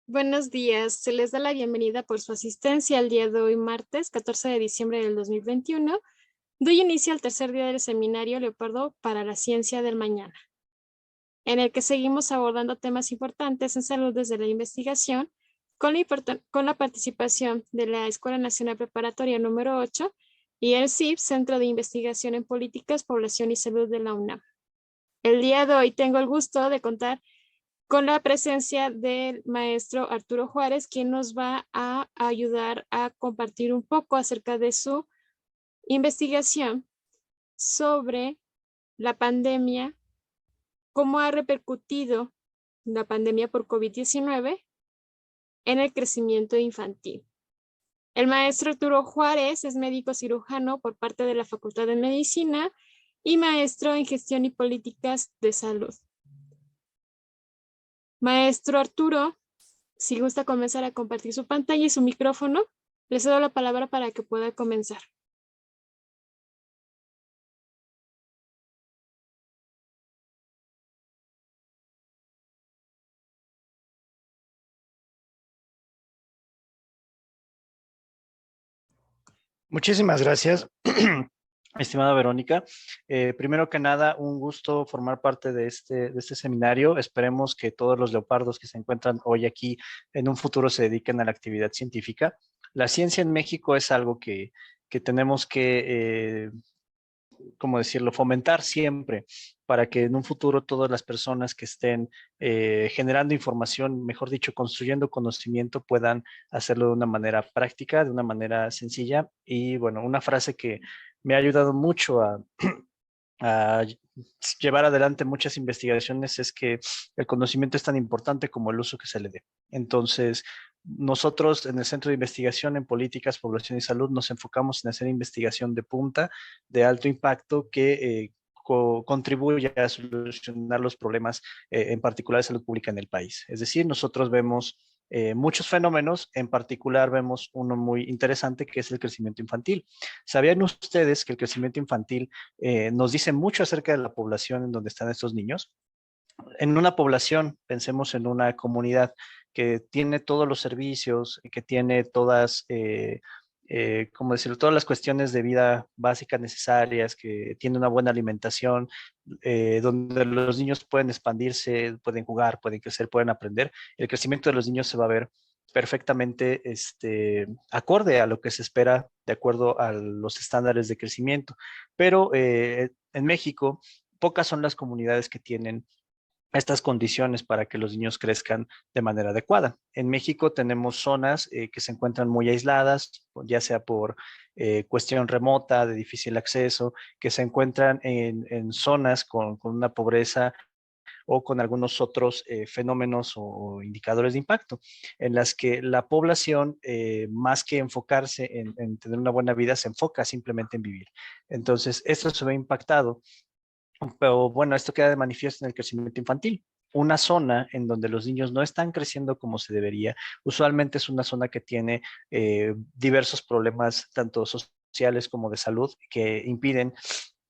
Buenos días, se les da la bienvenida por su asistencia el día de hoy, martes 14 de diciembre del 2021. Doy inicio al tercer día del seminario Leopardo para la Ciencia del Mañana, en el que seguimos abordando temas importantes en salud desde la investigación, con la participación de la Escuela Nacional Preparatoria número 8 y el CIP, Centro de Investigación en Políticas, Población y Salud de la UNAM. El día de hoy tengo el gusto de contar con la presencia del maestro Arturo Juárez, quien nos va a ayudar a compartir un poco acerca de su investigación sobre la pandemia, cómo ha repercutido la pandemia por COVID-19 en el crecimiento infantil. El maestro Arturo Juárez es médico cirujano por parte de la Facultad de Medicina y maestro en gestión y políticas de salud. Maestro Arturo, si gusta comenzar a compartir su pantalla y su micrófono, le cedo la palabra para que pueda comenzar. Muchísimas gracias, estimada Verónica. Primero que nada, un gusto formar parte de este seminario. Esperemos que todos los leopardos que se encuentran hoy aquí en un futuro se dediquen a la actividad científica. La ciencia en México es algo que tenemos que, ¿cómo decirlo?, fomentar siempre para que en un futuro todas las personas que estén generando información, mejor dicho, construyendo conocimiento, puedan hacerlo de una manera práctica, de una manera sencilla. Y bueno, una frase que me ha ayudado mucho a llevar adelante muchas investigaciones es que el conocimiento es tan importante como el uso que se le dé. Entonces, nosotros en el Centro de Investigación en Políticas, Población y Salud nos enfocamos en hacer investigación de punta, de alto impacto, que contribuye a solucionar los problemas, en particular de salud pública en el país. Es decir, nosotros vemos muchos fenómenos, en particular vemos uno muy interesante que es el crecimiento infantil. ¿Sabían ustedes que el crecimiento infantil nos dice mucho acerca de la población en donde están estos niños? En una población, pensemos en una comunidad que tiene todos los servicios, que tiene todas, ¿cómo decirlo?, todas las cuestiones de vida básicas necesarias, que tiene una buena alimentación, donde los niños pueden expandirse, pueden jugar, pueden crecer, pueden aprender. El crecimiento de los niños se va a ver perfectamente acorde a lo que se espera de acuerdo a los estándares de crecimiento. Pero en México, pocas son las comunidades que tienen estas condiciones para que los niños crezcan de manera adecuada. En México tenemos zonas que se encuentran muy aisladas, ya sea por cuestión remota, de difícil acceso, que se encuentran en zonas con una pobreza o con algunos otros fenómenos o indicadores de impacto, en las que la población, más que enfocarse en tener una buena vida, se enfoca simplemente en vivir. Entonces, esto se ve impactado, pero bueno, esto queda de manifiesto en el crecimiento infantil. Una zona en donde los niños no están creciendo como se debería, usualmente es una zona que tiene diversos problemas, tanto sociales como de salud, que impiden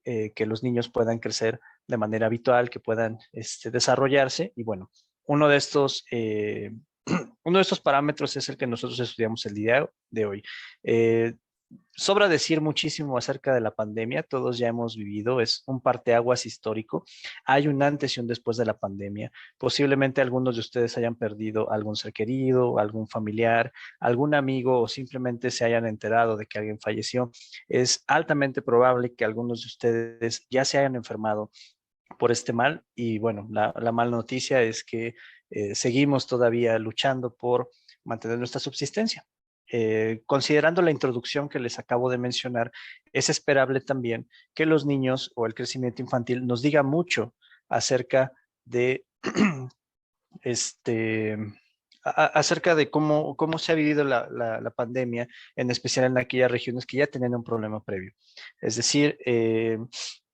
que los niños puedan crecer de manera habitual, que puedan desarrollarse. Y bueno, uno de estos, uno de estos parámetros es el que nosotros estudiamos el día de hoy. Sobra decir muchísimo acerca de la pandemia, todos ya hemos vivido, es un parteaguas histórico. Hay un antes y un después de la pandemia. Posiblemente algunos de ustedes hayan perdido algún ser querido, algún familiar, algún amigo o simplemente se hayan enterado de que alguien falleció. Es altamente probable que algunos de ustedes ya se hayan enfermado por este mal y bueno, la mala noticia es que seguimos todavía luchando por mantener nuestra subsistencia. Considerando la introducción que les acabo de mencionar, es esperable también que los niños o el crecimiento infantil nos diga mucho acerca de este, acerca de cómo se ha vivido la pandemia, en especial en aquellas regiones que ya tenían un problema previo. Es decir,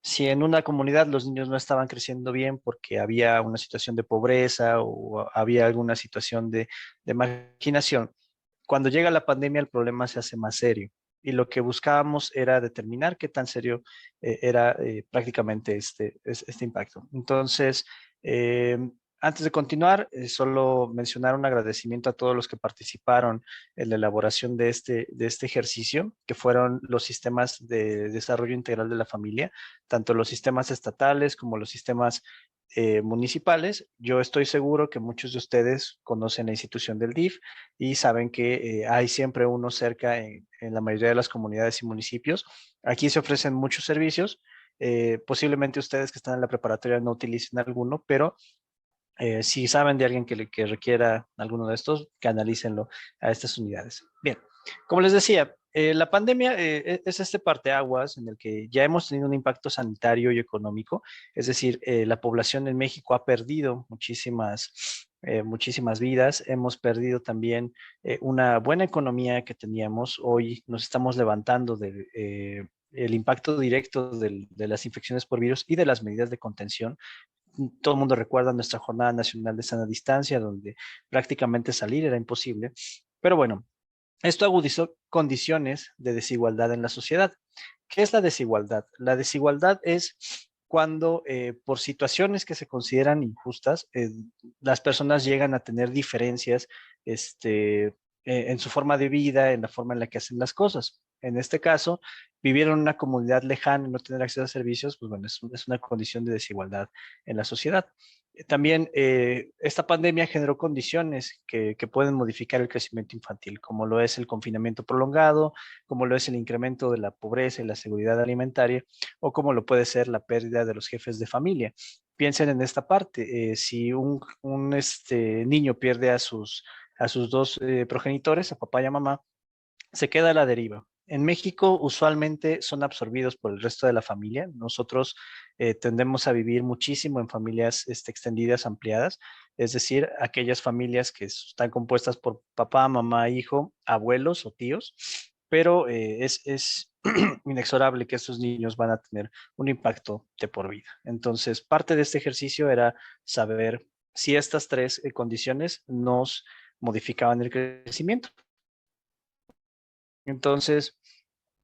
si en una comunidad los niños no estaban creciendo bien porque había una situación de pobreza o había alguna situación de marginación, cuando llega la pandemia el problema se hace más serio. Y lo que buscábamos era determinar qué tan serio era prácticamente este impacto. Entonces, Antes de continuar, solo mencionar un agradecimiento a todos los que participaron en la elaboración de este ejercicio, que fueron los sistemas de desarrollo integral de la familia, tanto los sistemas estatales como los sistemas municipales. Yo estoy seguro que muchos de ustedes conocen la institución del DIF y saben que hay siempre uno cerca en la mayoría de las comunidades y municipios. Aquí se ofrecen muchos servicios. Posiblemente ustedes que están en la preparatoria no utilicen alguno, pero si saben de alguien que requiera alguno de estos, canalícenlo a estas unidades. Bien, como les decía, la pandemia es este parteaguas en el que ya hemos tenido un impacto sanitario y económico, es decir, la población en México ha perdido muchísimas vidas, hemos perdido también una buena economía que teníamos, hoy nos estamos levantando el impacto directo de las infecciones por virus y de las medidas de contención. Todo el mundo recuerda nuestra Jornada Nacional de Sana Distancia, donde prácticamente salir era imposible. Pero bueno, esto agudizó condiciones de desigualdad en la sociedad. ¿Qué es la desigualdad? La desigualdad es cuando por situaciones que se consideran injustas, las personas llegan a tener diferencias en su forma de vida, en la forma en la que hacen las cosas. En este caso, vivir en una comunidad lejana y no tener acceso a servicios, pues bueno, es una condición de desigualdad en la sociedad. También esta pandemia generó condiciones que pueden modificar el crecimiento infantil, como lo es el confinamiento prolongado, como lo es el incremento de la pobreza y la seguridad alimentaria, o como lo puede ser la pérdida de los jefes de familia. Piensen en esta parte, si un niño pierde a sus dos progenitores, a papá y a mamá, se queda a la deriva. En México usualmente son absorbidos por el resto de la familia. Nosotros tendemos a vivir muchísimo en familias extendidas, ampliadas, es decir, aquellas familias que están compuestas por papá, mamá, hijo, abuelos o tíos, pero es inexorable que estos niños van a tener un impacto de por vida. Entonces, parte de este ejercicio era saber si estas tres condiciones nos modificaban el crecimiento. Entonces,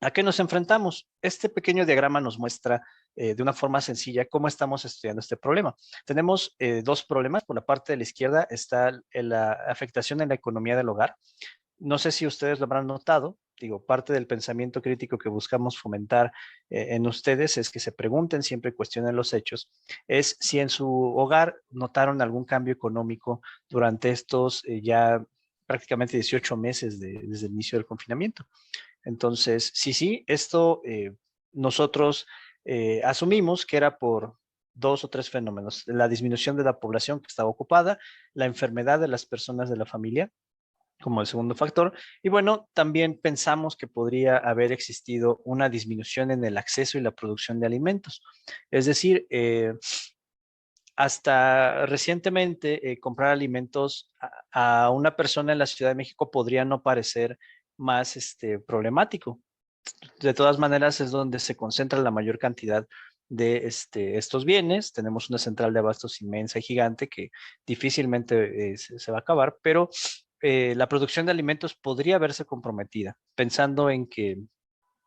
¿a qué nos enfrentamos? Este pequeño diagrama nos muestra de una forma sencilla cómo estamos estudiando este problema. Tenemos dos problemas. Por la parte de la izquierda está la afectación en la economía del hogar. No sé si ustedes lo habrán notado. Digo, parte del pensamiento crítico que buscamos fomentar en ustedes es que se pregunten, siempre cuestionen los hechos, es si en su hogar notaron algún cambio económico durante estos ya prácticamente 18 meses desde el inicio del confinamiento. Entonces, sí, esto nosotros asumimos que era por dos o tres fenómenos: la disminución de la población que estaba ocupada, la enfermedad de las personas de la familia como el segundo factor, y bueno, también pensamos que podría haber existido una disminución en el acceso y la producción de alimentos. Es decir, hasta recientemente comprar alimentos a una persona en la Ciudad de México podría no parecer más problemático. De todas maneras, es donde se concentra la mayor cantidad de estos bienes. Tenemos una central de abastos inmensa y gigante que difícilmente se va a acabar, pero la producción de alimentos podría verse comprometida, pensando en que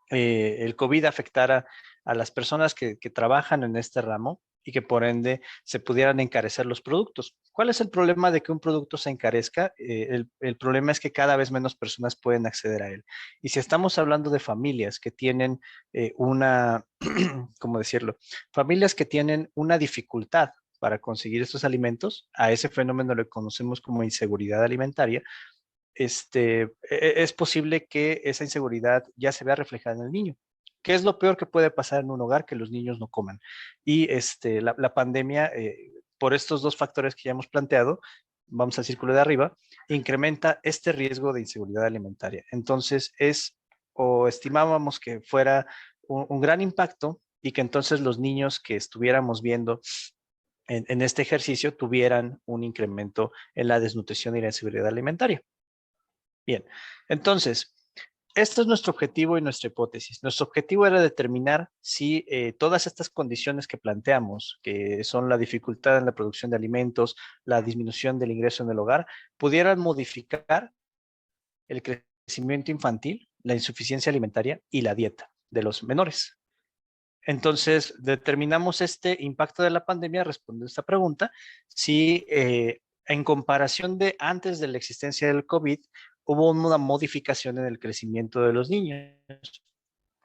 el COVID afectara a las personas que trabajan en este ramo y que por ende se pudieran encarecer los productos. ¿Cuál es el problema de que un producto se encarezca? El problema es que cada vez menos personas pueden acceder a él. Y si estamos hablando de familias que tienen ¿cómo decirlo? Familias que tienen una dificultad para conseguir estos alimentos, a ese fenómeno lo conocemos como inseguridad alimentaria. Es posible que esa inseguridad ya se vea reflejada en el niño. ¿Qué es lo peor que puede pasar en un hogar? Que los niños no coman. Y la pandemia, por estos dos factores que ya hemos planteado, vamos al círculo de arriba, incrementa este riesgo de inseguridad alimentaria. Entonces, o estimábamos que fuera un gran impacto y que entonces los niños que estuviéramos viendo en este ejercicio tuvieran un incremento en la desnutrición y la inseguridad alimentaria. Bien, entonces, este es nuestro objetivo y nuestra hipótesis. Nuestro objetivo era determinar si todas estas condiciones que planteamos, que son la dificultad en la producción de alimentos, la disminución del ingreso en el hogar, pudieran modificar el crecimiento infantil, la insuficiencia alimentaria y la dieta de los menores. Entonces, determinamos este impacto de la pandemia respondiendo a esta pregunta, si en comparación de antes de la existencia del COVID, hubo una modificación en el crecimiento de los niños.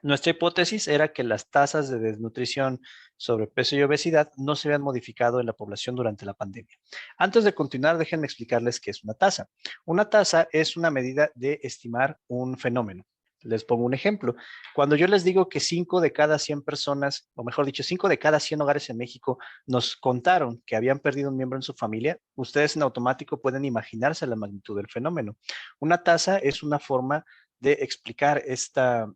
Nuestra hipótesis era que las tasas de desnutrición, sobrepeso y obesidad no se habían modificado en la población durante la pandemia. Antes de continuar, déjenme explicarles qué es una tasa. Una tasa es una medida de estimar un fenómeno. Les pongo un ejemplo. Cuando yo les digo que 5 de cada 100 personas, o mejor dicho, 5 de cada 100 hogares en México nos contaron que habían perdido un miembro en su familia, ustedes en automático pueden imaginarse la magnitud del fenómeno. Una tasa es una forma de explicar esta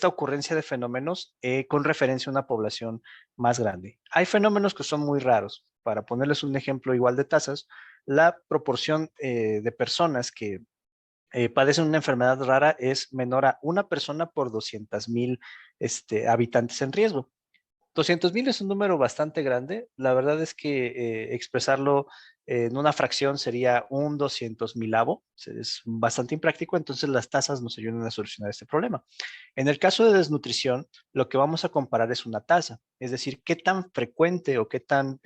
ocurrencia de fenómenos con referencia a una población más grande. Hay fenómenos que son muy raros. Para ponerles un ejemplo igual de tasas, la proporción de personas que padecen una enfermedad rara es menor a una persona por 200,000 habitantes en riesgo. 200,000 es un número bastante grande. La verdad es que expresarlo en una fracción sería un 200,000avo. Es bastante impráctico, entonces las tasas nos ayudan a solucionar este problema. En el caso de desnutrición, lo que vamos a comparar es una tasa, es decir, qué tan frecuente o qué tan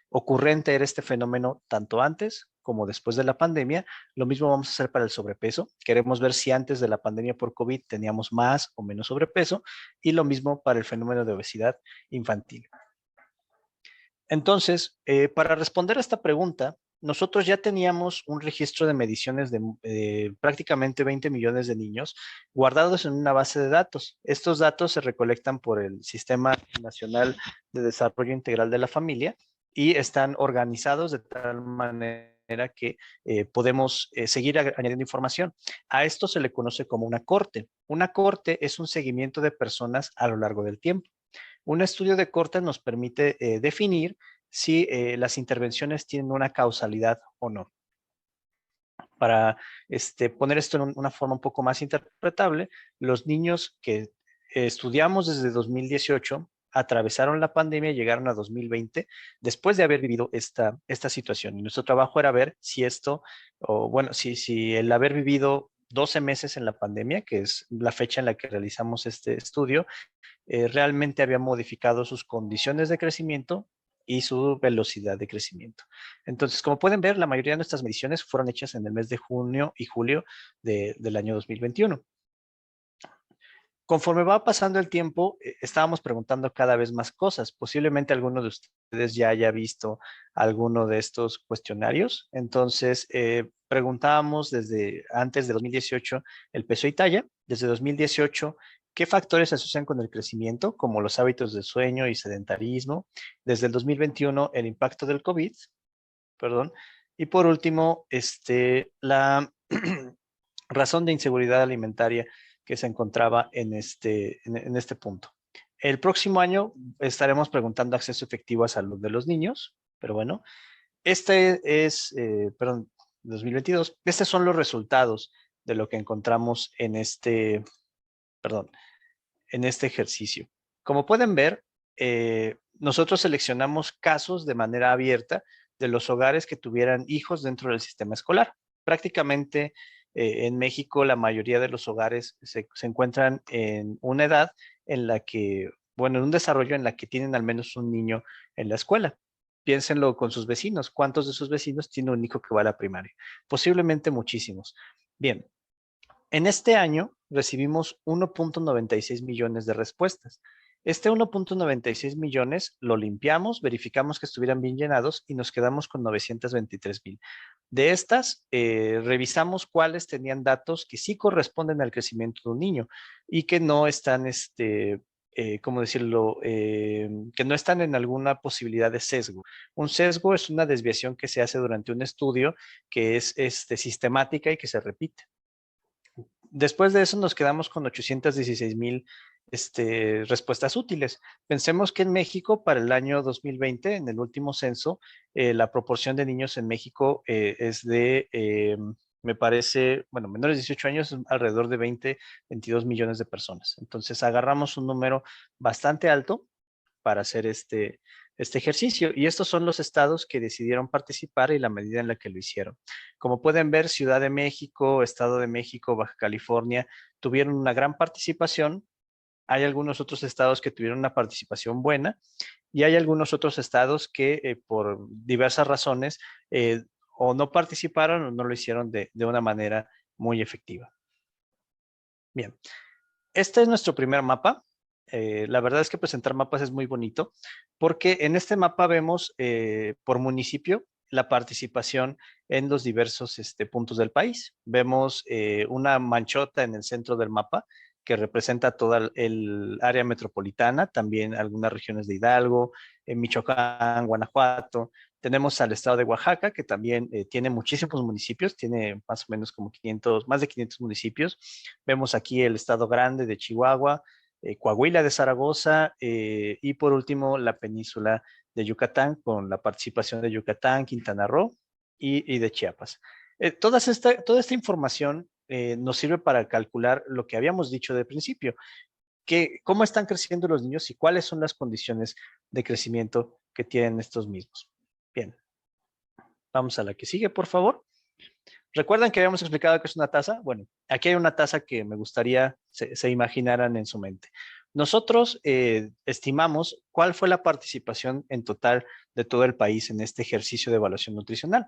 ocurrente era este fenómeno tanto antes como después de la pandemia. Lo mismo vamos a hacer para el sobrepeso. Queremos ver si antes de la pandemia por COVID teníamos más o menos sobrepeso, y lo mismo para el fenómeno de obesidad infantil. Entonces, para responder a esta pregunta, nosotros ya teníamos un registro de mediciones de prácticamente 20 millones de niños guardados en una base de datos. Estos datos se recolectan por el Sistema Nacional de Desarrollo Integral de la Familia y están organizados de tal manera que podemos seguir añadiendo información. A esto se le conoce como una corte. Una corte es un seguimiento de personas a lo largo del tiempo. Un estudio de corte nos permite definir si las intervenciones tienen una causalidad o no. Para poner esto en una forma un poco más interpretable, los niños que estudiamos desde 2018 atravesaron la pandemia y llegaron a 2020 después de haber vivido esta situación. Y nuestro trabajo era ver si esto, o bueno, si el haber vivido 12 meses en la pandemia, que es la fecha en la que realizamos este estudio, realmente había modificado sus condiciones de crecimiento y su velocidad de crecimiento. Entonces, como pueden ver, la mayoría de nuestras mediciones fueron hechas en el mes de junio y julio del año 2021. Conforme va pasando el tiempo, estábamos preguntando cada vez más cosas. Posiblemente alguno de ustedes ya haya visto alguno de estos cuestionarios. Entonces, preguntábamos desde antes de 2018 el peso y talla. Desde 2018, ¿qué factores se asocian con el crecimiento, como los hábitos de sueño y sedentarismo? Desde el 2021, el impacto del COVID, perdón. Y por último, la razón de inseguridad alimentaria que se encontraba en este punto. El próximo año estaremos preguntando acceso efectivo a salud de los niños, pero bueno, perdón, 2022, estos son los resultados de lo que encontramos en en este ejercicio. Como pueden ver, nosotros seleccionamos casos de manera abierta de los hogares que tuvieran hijos dentro del sistema escolar. Prácticamente en México la mayoría de los hogares se encuentran en una edad en la que, bueno, en un desarrollo en la que tienen al menos un niño en la escuela. Piénsenlo con sus vecinos. ¿Cuántos de sus vecinos tienen un hijo que va a la primaria? Posiblemente muchísimos. Bien, en este año recibimos 1.96 millones de respuestas. Este 1.96 millones lo limpiamos, verificamos que estuvieran bien llenados y nos quedamos con 923,000. De estas, revisamos cuáles tenían datos que sí corresponden al crecimiento de un niño y que no están, ¿cómo decirlo? Que no están en alguna posibilidad de sesgo. Un sesgo es una desviación que se hace durante un estudio que es sistemática y que se repite. Después de eso nos quedamos con 816,000 respuestas útiles. Pensemos que en México para el año 2020, en el último censo, la proporción de niños en México es de, me parece, bueno, menores de 18 años, alrededor de 22 millones de personas. Entonces agarramos un número bastante alto para hacer este ejercicio. Y estos son los estados que decidieron participar y la medida en la que lo hicieron. Como pueden ver, Ciudad de México, Estado de México, Baja California, tuvieron una gran participación, Hay algunos otros estados que tuvieron una participación buena y hay algunos otros estados que por diversas razones o no participaron o no lo hicieron de una manera muy efectiva. Bien, este es nuestro primer mapa. La verdad es que presentar mapas es muy bonito porque en este mapa vemos por municipio la participación en los diversos puntos del país. Vemos una manchota en el centro del mapa que representa toda el área metropolitana, también algunas regiones de Hidalgo, Michoacán, Guanajuato. Tenemos al estado de Oaxaca, que también tiene muchísimos municipios, tiene más o menos como 500, más de 500 municipios. Vemos aquí el estado grande de Chihuahua, Coahuila de Zaragoza y por último la península de Yucatán con la participación de Yucatán, Quintana Roo y de Chiapas. Toda esta información nos sirve para calcular lo que habíamos dicho de principio, que cómo están creciendo los niños y cuáles son las condiciones de crecimiento que tienen estos mismos. Bien, vamos a la que sigue, por favor. ¿Recuerdan que habíamos explicado que es una tasa? Bueno, aquí hay una tasa que me gustaría se imaginaran en su mente. Nosotros estimamos cuál fue la participación en total de todo el país en este ejercicio de evaluación nutricional.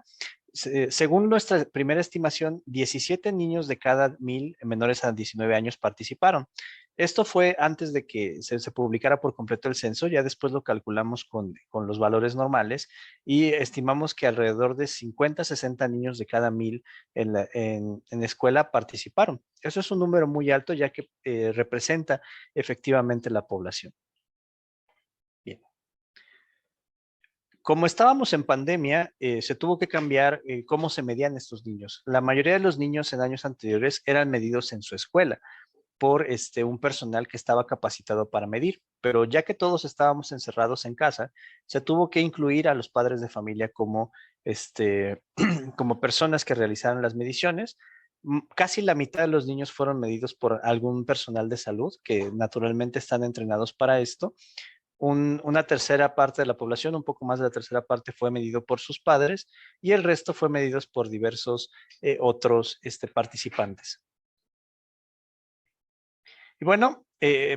Según nuestra primera estimación, 17 niños de cada 1000 menores a 19 años participaron. Esto fue antes de que se publicara por completo el censo, ya después lo calculamos con los valores normales y estimamos que alrededor de 50, 60 niños de cada 1000 en escuela participaron. Eso es un número muy alto ya que representa efectivamente la población. Bien. Como estábamos en pandemia, se tuvo que cambiar cómo se medían estos niños. La mayoría de los niños en años anteriores eran medidos en su escuela por un personal que estaba capacitado para medir, pero ya que todos estábamos encerrados en casa, se tuvo que incluir a los padres de familia como, como personas que realizaron las mediciones. Casi la mitad de los niños fueron medidos por algún personal de salud que naturalmente están entrenados para esto. Una tercera parte de la población, un poco más de la tercera parte, fue medido por sus padres y el resto fue medidos por diversos otros participantes. Y bueno,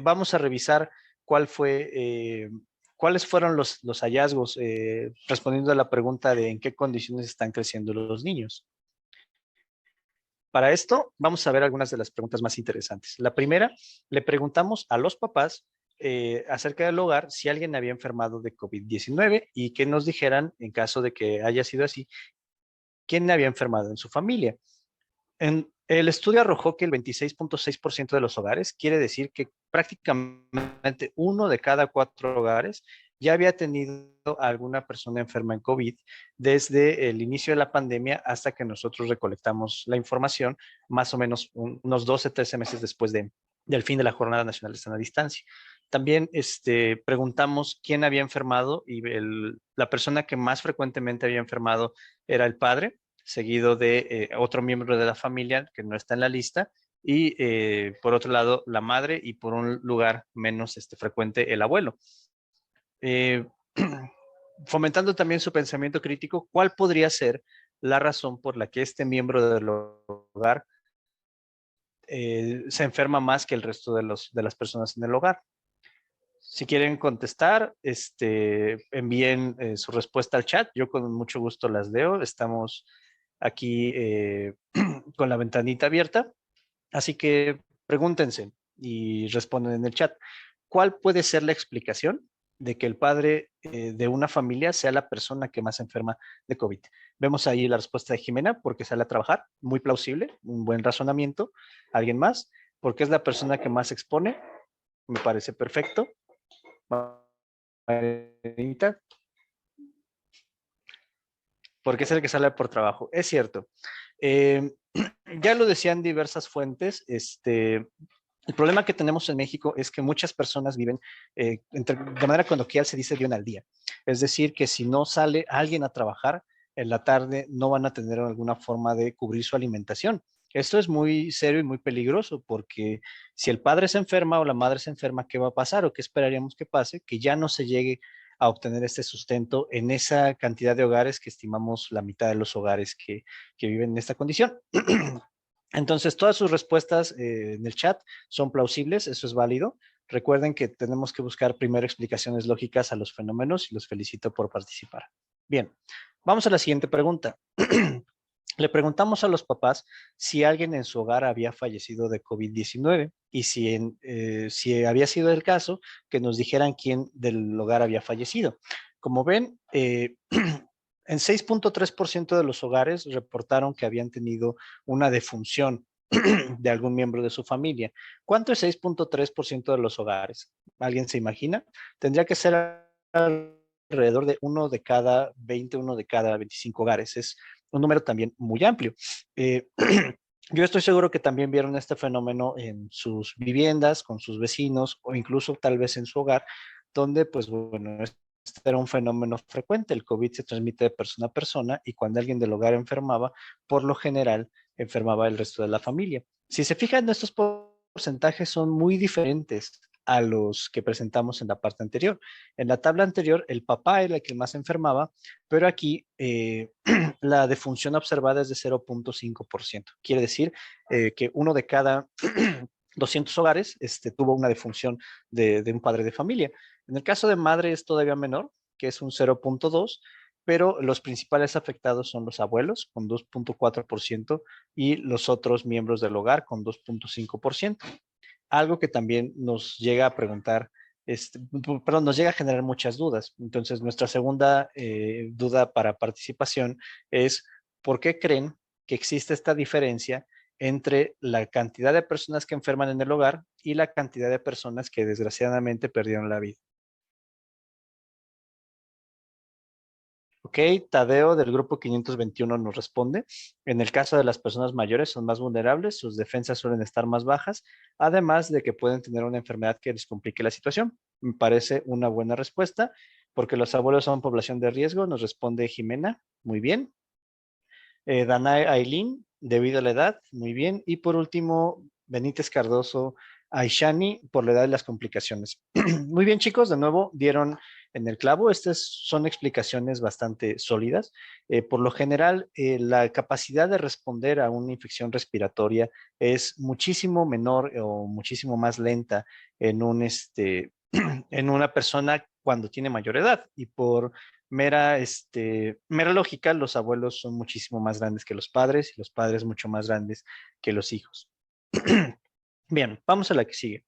vamos a revisar cuáles fueron los hallazgos respondiendo a la pregunta de en qué condiciones están creciendo los niños. Para esto, vamos a ver algunas de las preguntas más interesantes. La primera, le preguntamos a los papás acerca del hogar si alguien había enfermado de COVID-19 y que nos dijeran, en caso de que haya sido así, quién había enfermado en su familia. El estudio arrojó que el 26.6% de los hogares, quiere decir que prácticamente 1 de cada 4 hogares ya había tenido a alguna persona enferma en COVID desde el inicio de la pandemia hasta que nosotros recolectamos la información, más o menos unos 12, 13 meses después del fin de la Jornada Nacional de Sana Distancia. También preguntamos quién había enfermado y la persona que más frecuentemente había enfermado era el padre, seguido de otro miembro de la familia que no está en la lista, y por otro lado la madre y por un lugar menos frecuente el abuelo. Fomentando también su pensamiento crítico, ¿cuál podría ser la razón por la que este miembro del hogar se enferma más que el resto de las personas en el hogar? Si quieren contestar, envíen su respuesta al chat. Yo con mucho gusto las leo. Estamos aquí con la ventanita abierta. Así que pregúntense y responden en el chat. ¿Cuál puede ser la explicación de que el padre de una familia sea la persona que más enferma de COVID? Vemos ahí la respuesta de Jimena, porque sale a trabajar, muy plausible, un buen razonamiento. ¿Alguien más? Porque es la persona que más expone, me parece perfecto. Marita, porque es el que sale por trabajo. Es cierto. Ya lo decían diversas fuentes, el problema que tenemos en México es que muchas personas viven, de manera coloquial se dice de una al día. Es decir, que si no sale alguien a trabajar en la tarde, no van a tener alguna forma de cubrir su alimentación. Esto es muy serio y muy peligroso porque si el padre se enferma o la madre se enferma, ¿qué va a pasar o qué esperaríamos que pase? Que ya no se llegue a obtener este sustento en esa cantidad de hogares que estimamos la mitad de los hogares que viven en esta condición. Entonces, todas sus respuestas en el chat son plausibles, eso es válido. Recuerden que tenemos que buscar primero explicaciones lógicas a los fenómenos y los felicito por participar. Bien, vamos a la siguiente pregunta. Le preguntamos a los papás si alguien en su hogar había fallecido de COVID-19 y si había sido el caso, que nos dijeran quién del hogar había fallecido. Como ven, en 6.3% de los hogares reportaron que habían tenido una defunción de algún miembro de su familia. ¿Cuánto es 6.3% de los hogares? ¿Alguien se imagina? Tendría que ser alrededor de uno de cada 20, uno de cada 25 hogares. Es un número también muy amplio. Eh, yo estoy seguro que también vieron este fenómeno en sus viviendas, con sus vecinos o incluso tal vez en su hogar, donde pues bueno, este era un fenómeno frecuente. El COVID se transmite de persona a persona y cuando alguien del hogar enfermaba, por lo general enfermaba el resto de la familia. Si se fijan, estos porcentajes son muy diferentes a los que presentamos en la parte anterior. En la tabla anterior, el papá era el que más enfermaba, pero aquí la defunción observada es de 0.5%. Quiere decir que uno de cada 200 hogares tuvo una defunción de un padre de familia. En el caso de madre es todavía menor, que es un 0.2%, pero los principales afectados son los abuelos con 2.4% y los otros miembros del hogar con 2.5%. Algo que también nos llega a preguntar, perdón, nos llega a generar muchas dudas. Entonces, nuestra segunda duda para participación es, ¿por qué creen que existe esta diferencia entre la cantidad de personas que enferman en el hogar y la cantidad de personas que desgraciadamente perdieron la vida? Ok, Tadeo del grupo 521 nos responde. En el caso de las personas mayores son más vulnerables, sus defensas suelen estar más bajas, además de que pueden tener una enfermedad que les complique la situación. Me parece una buena respuesta, porque los abuelos son población de riesgo, nos responde Jimena. Muy bien. Danae Ailín, debido a la edad, muy bien. Y por último, Benítez Cardoso Aishani, por la edad y las complicaciones. Muy bien, chicos, de nuevo dieron en el clavo. Estas son explicaciones bastante sólidas. Por lo general, la capacidad de responder a una infección respiratoria es muchísimo menor o muchísimo más lenta en en una persona cuando tiene mayor edad. Y por mera lógica, los abuelos son muchísimo más grandes que los padres y los padres mucho más grandes que los hijos. Bien, vamos a la que sigue.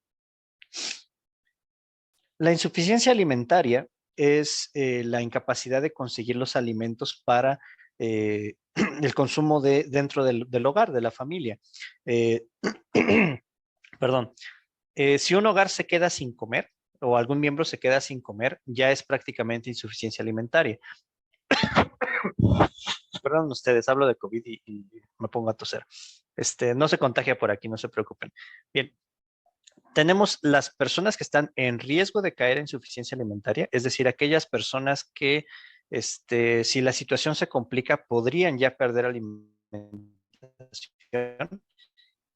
La insuficiencia alimentaria es la incapacidad de conseguir los alimentos para el consumo dentro del hogar, de la familia. Eh, perdón, si un hogar se queda sin comer o algún miembro se queda sin comer, ya es prácticamente insuficiencia alimentaria. Perdón ustedes, hablo de COVID y me pongo a toser. No se contagia por aquí, no se preocupen. Bien, tenemos las personas que están en riesgo de caer en insuficiencia alimentaria, es decir, aquellas personas que, si la situación se complica, podrían ya perder alimentación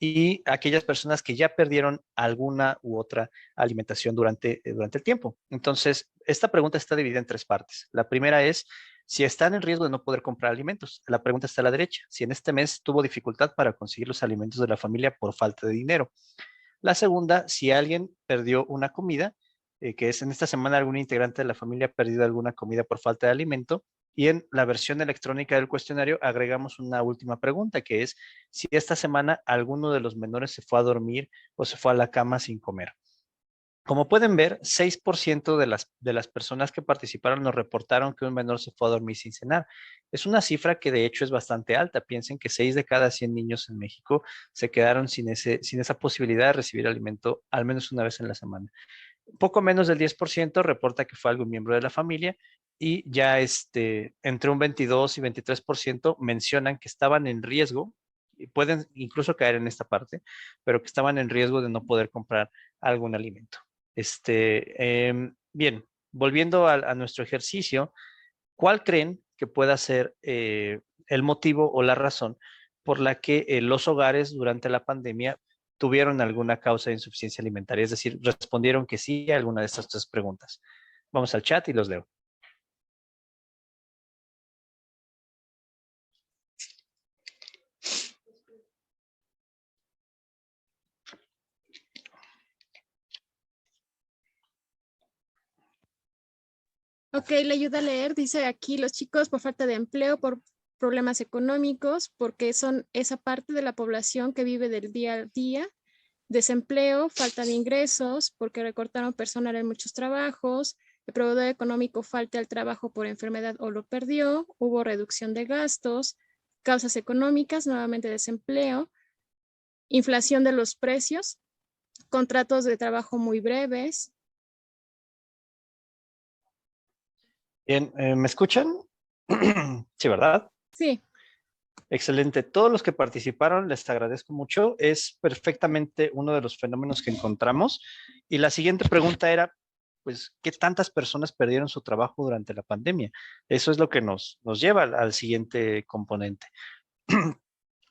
y aquellas personas que ya perdieron alguna u otra alimentación durante el tiempo. Entonces, esta pregunta está dividida en tres partes. La primera es si están en riesgo de no poder comprar alimentos. La pregunta está a la derecha. Si en este mes tuvo dificultad para conseguir los alimentos de la familia por falta de dinero. La segunda, si alguien perdió una comida, que es en esta semana algún integrante de la familia ha perdido alguna comida por falta de alimento. Y en la versión electrónica del cuestionario agregamos una última pregunta, que es si esta semana alguno de los menores se fue a dormir o se fue a la cama sin comer. Como pueden ver, 6% de las personas que participaron nos reportaron que un menor se fue a dormir sin cenar. Es una cifra que de hecho es bastante alta. Piensen que 6 de cada 100 niños en México se quedaron sin esa posibilidad de recibir alimento al menos una vez en la semana. Poco menos del 10% reporta que fue algún miembro de la familia y ya entre un 22 y 23% mencionan que estaban en riesgo, y pueden incluso caer en esta parte, pero que estaban en riesgo de no poder comprar algún alimento. Bien, volviendo a nuestro ejercicio, ¿cuál creen que pueda ser el motivo o la razón por la que los hogares durante la pandemia tuvieron alguna causa de insuficiencia alimentaria? Es decir, respondieron que sí a alguna de estas tres preguntas. Vamos al chat y los leo. Ok, le ayuda a leer. Dice aquí los chicos por falta de empleo, por problemas económicos, porque son esa parte de la población que vive del día a día. Desempleo, falta de ingresos, porque recortaron personal en muchos trabajos. El proveedor económico falta al trabajo por enfermedad o lo perdió. Hubo reducción de gastos. Causas económicas, nuevamente desempleo. Inflación de los precios. Contratos de trabajo muy breves. Bien, ¿me escuchan? Sí, ¿verdad? Sí, Excelente. Todos los que participaron, les agradezco mucho. Es perfectamente uno de los fenómenos que encontramos. Y la siguiente pregunta era, pues, ¿qué tantas personas perdieron su trabajo durante la pandemia? Eso es lo que nos lleva al siguiente componente.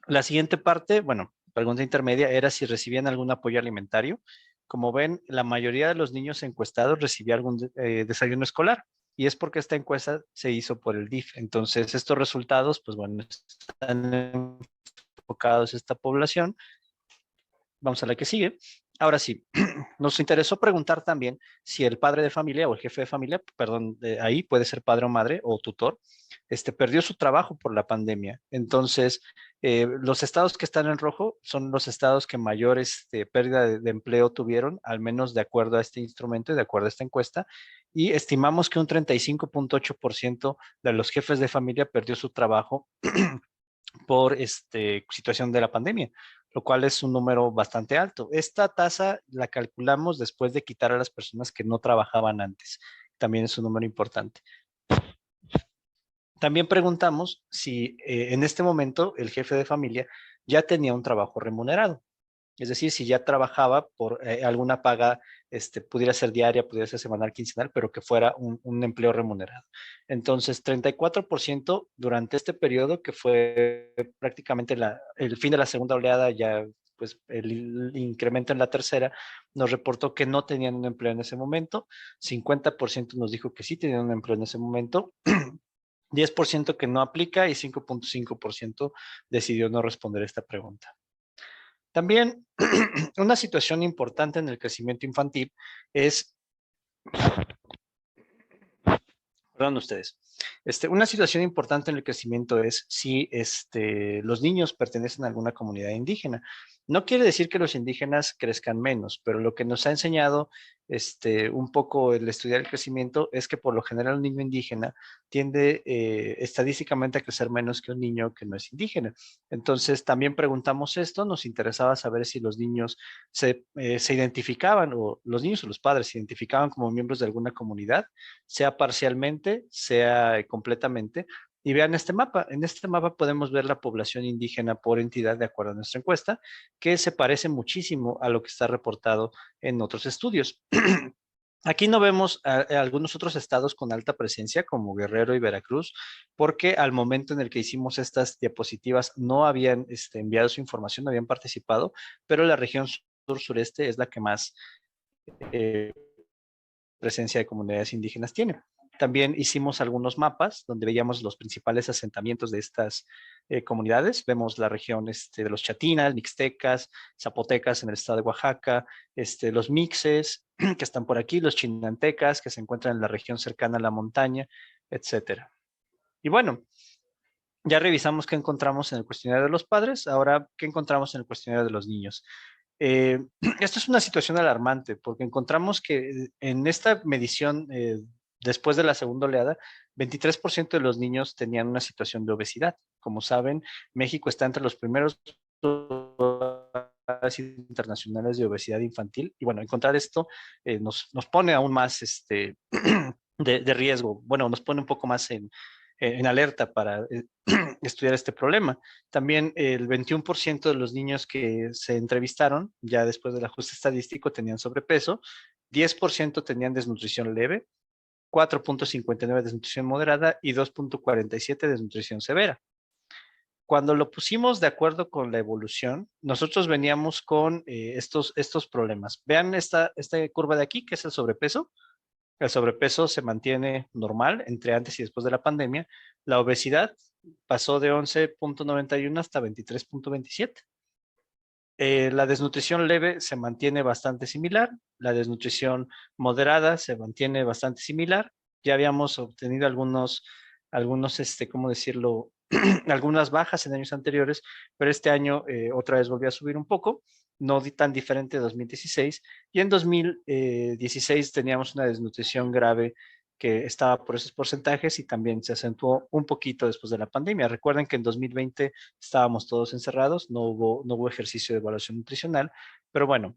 La siguiente parte, bueno, pregunta intermedia, era si recibían algún apoyo alimentario. Como ven, la mayoría de los niños encuestados recibía algún desayuno escolar y es porque esta encuesta se hizo por el DIF. Entonces, estos resultados, pues bueno, están enfocados a esta población. Vamos a la que sigue. Ahora sí, nos interesó preguntar también si el padre de familia o el jefe de familia, perdón, ahí puede ser padre o madre o tutor, perdió su trabajo por la pandemia. Entonces, los estados que están en rojo son los estados que mayor pérdida de empleo tuvieron, al menos de acuerdo a este instrumento y de acuerdo a esta encuesta. Y estimamos que un 35.8% de los jefes de familia perdió su trabajo por situación de la pandemia, lo cual es un número bastante alto. Esta tasa la calculamos después de quitar a las personas que no trabajaban antes. También es un número importante. También preguntamos si en este momento el jefe de familia ya tenía un trabajo remunerado. Es decir, si ya trabajaba por alguna paga, pudiera ser diaria, pudiera ser semanal, quincenal, pero que fuera un empleo remunerado. Entonces, 34% durante este periodo, que fue prácticamente el fin de la segunda oleada, ya pues el incremento en la tercera, nos reportó que no tenían un empleo en ese momento, 50% nos dijo que sí tenían un empleo en ese momento, 10% que no aplica y 5.5% decidió no responder esta pregunta. También una situación importante en el crecimiento infantil es, perdón ustedes, una situación importante en el crecimiento es si los niños pertenecen a alguna comunidad indígena. No quiere decir que los indígenas crezcan menos, pero lo que nos ha enseñado un poco el estudiar el crecimiento es que por lo general un niño indígena tiende estadísticamente a crecer menos que un niño que no es indígena. Entonces también preguntamos esto, nos interesaba saber si los niños se identificaban, o los niños o los padres se identificaban como miembros de alguna comunidad, sea parcialmente, sea completamente. Y vean este mapa. En este mapa podemos ver la población indígena por entidad de acuerdo a nuestra encuesta, que se parece muchísimo a lo que está reportado en otros estudios. Aquí no vemos a algunos otros estados con alta presencia, como Guerrero y Veracruz, porque al momento en el que hicimos estas diapositivas no habían enviado su información, no habían participado, pero la región sur-sureste es la que más eh, presencia de comunidades indígenas tiene. También hicimos algunos mapas donde veíamos los principales asentamientos de estas comunidades. Vemos la región de los chatinas, mixtecas, zapotecas en el estado de Oaxaca, los mixes que están por aquí, los chinantecas que se encuentran en la región cercana a la montaña, etcétera. Y bueno, ya revisamos qué encontramos en el cuestionario de los padres, ahora qué encontramos en el cuestionario de los niños. Esto es una situación alarmante porque encontramos que en esta medición, después de la segunda oleada, 23% de los niños tenían una situación de obesidad. Como saben, México está entre los primeros internacionales de obesidad infantil. Y bueno, encontrar esto nos pone aún más de riesgo. Bueno, nos pone un poco más en alerta para estudiar este problema. También el 21% de los niños que se entrevistaron, ya después del ajuste estadístico, tenían sobrepeso, 10% tenían desnutrición leve, 4.59 desnutrición moderada y 2.47 desnutrición severa. Cuando lo pusimos de acuerdo con la evolución, nosotros veníamos con estos problemas. Vean esta curva de aquí, que es el sobrepeso. El sobrepeso se mantiene normal entre antes y después de la pandemia. La obesidad pasó de 11.91 hasta 23.27. La desnutrición leve se mantiene bastante similar. La desnutrición moderada se mantiene bastante similar. ya habíamos obtenido ¿cómo decirlo? Algunas bajas en años anteriores, pero este año otra vez volvió a subir un poco, no tan diferente de 2016, y en 2016 teníamos una desnutrición grave que estaba por esos porcentajes y también se acentuó un poquito después de la pandemia. Recuerden que en 2020 estábamos todos encerrados, no hubo ejercicio de evaluación nutricional, pero bueno,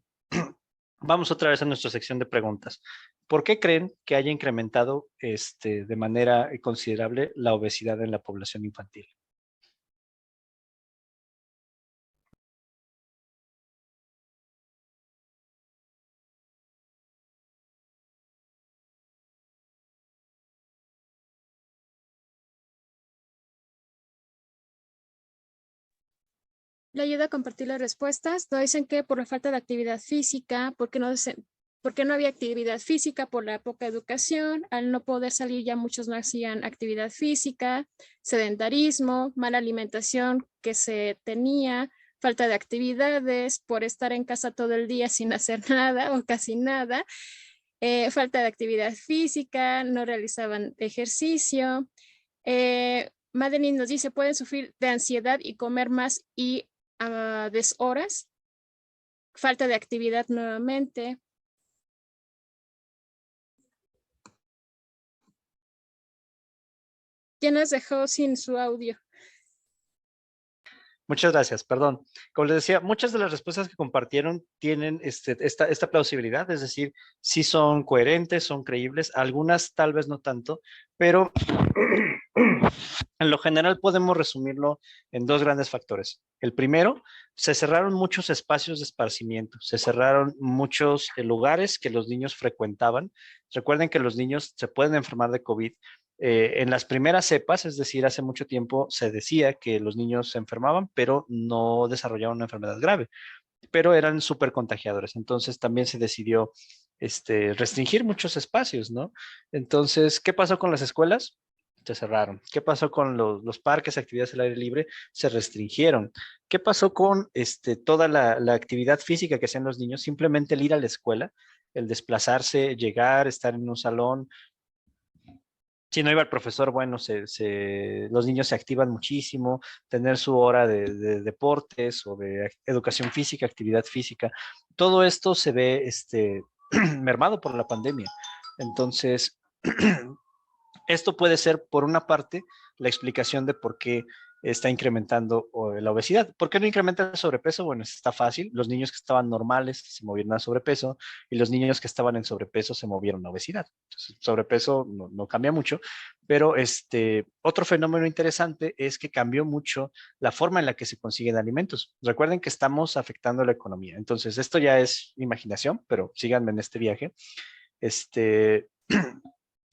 vamos otra vez a nuestra sección de preguntas. ¿Por qué creen que haya incrementado de manera considerable la obesidad en la población infantil? Le ayuda a compartir las respuestas. Nos dicen que por la falta de actividad física, porque no había actividad física por la poca educación, al no poder salir ya muchos no hacían actividad física, sedentarismo, mala alimentación que se tenía, falta de actividades, por estar en casa todo el día sin hacer nada o casi nada, falta de actividad física, no realizaban ejercicio. Madeline nos dice, pueden sufrir de ansiedad y comer más y a deshoras, falta de actividad nuevamente. ¿Quién nos dejó sin su audio? Muchas gracias, perdón. Como les decía, muchas de las respuestas que compartieron tienen esta plausibilidad, es decir, sí son coherentes, son creíbles, algunas tal vez no tanto, pero en lo general podemos resumirlo en dos grandes factores. El primero, se cerraron muchos espacios de esparcimiento, se cerraron muchos lugares que los niños frecuentaban. Recuerden que los niños se pueden enfermar de COVID. En las primeras cepas, es decir, hace mucho tiempo se decía que los niños se enfermaban, pero no desarrollaban una enfermedad grave, pero eran súper contagiadores. Entonces también se decidió restringir muchos espacios, ¿no? Entonces, ¿qué pasó con las escuelas? Se cerraron. ¿Qué pasó con los parques, actividades al aire libre? Se restringieron. ¿Qué pasó con toda la actividad física que hacían los niños? Simplemente el ir a la escuela, el desplazarse, llegar, estar en un salón. Si no iba el profesor, bueno, los niños se activan muchísimo, tener su hora de deportes o de educación física, actividad física. Todo esto se ve mermado por la pandemia. Entonces, esto puede ser, por una parte, la explicación de por qué está incrementando la obesidad. ¿Por qué no incrementa el sobrepeso? Bueno, está fácil. Los niños que estaban normales se movieron a sobrepeso y los niños que estaban en sobrepeso se movieron a obesidad. Entonces, sobrepeso no cambia mucho, pero otro fenómeno interesante es que cambió mucho la forma en la que se consiguen alimentos. Recuerden que estamos afectando la economía. Entonces, esto ya es imaginación, pero síganme en este viaje.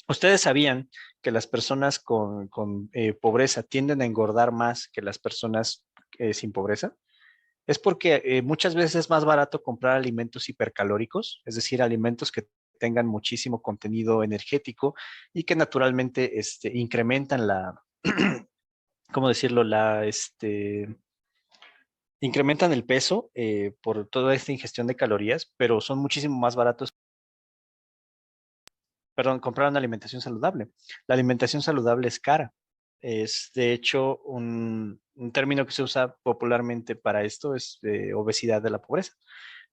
¿Ustedes sabían que las personas con pobreza tienden a engordar más que las personas sin pobreza? Es porque muchas veces es más barato comprar alimentos hipercalóricos, es decir, alimentos que tengan muchísimo contenido energético y que naturalmente incrementan ¿cómo decirlo? Incrementan el peso por toda esta ingestión de calorías, pero son muchísimo más baratos. Perdón, comprar una alimentación saludable. La alimentación saludable es cara. Es, de hecho, un término que se usa popularmente para esto es obesidad de la pobreza.